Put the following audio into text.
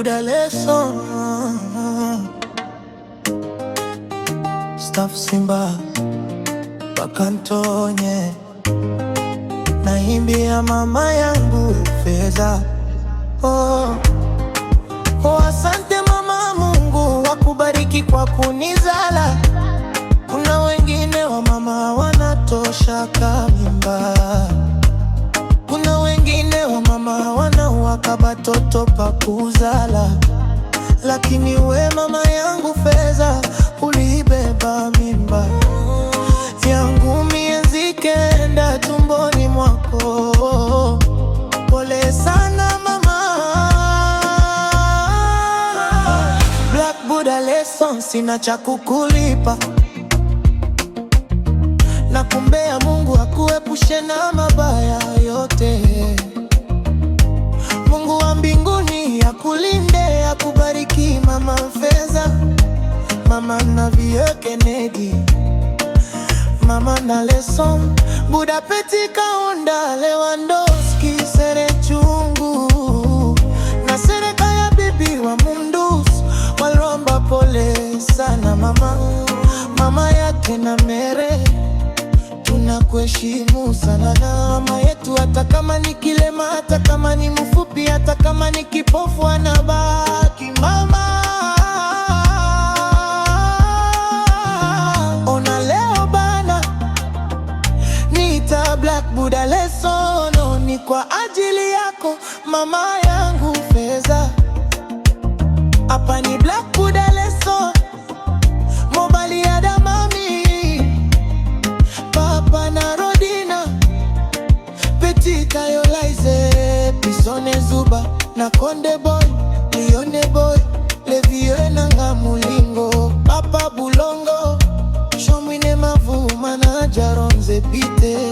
Buddha lesson. Staff Simba Bakantonye, naimbia mama yangu Feza. Oh, asante mama, Mungu wakubariki kwa kunizala. Kuna wengine wa mama wanatosha kamimba, kuna wengine wa mama wanawaka batoto pa kuzala, lakini we mama yangu Feza ulibeba mimba yangu miezi kenda tumboni mwako. Pole sana mama. Black Buddha lesson, sina cha kukulipa, na kumbea Mungu akuepushe na mabaya yote. Mungu wa mbinguni akulinde, akubariki mama Feza, mama Navie Kennedy, mama na lesson Buddha Peti Kaunda Lewandowski Sere Chungu na Sereka ya bibi wa Mundus Walomba. Pole sana mama, mama yake na Mere, tunakuheshimu sana na mama yetu, hata kama ni kilema, hata kama ni mfupi, hata kama ni kipofu, anabaki mama. Ona leo bana, niita Black Buddha lesson, ni kwa ajili yako mama yangu Feza. Hapa ni Black Buddha lesson, Mobali ya Damami, Papa na Rodina, Peti Kayolaize, Pisone Zuba na Konde Boy, Lione Boy, Levie na Ngamulingo, Papa Bulongo, Shomwine Mavuma na Jaronze Pite.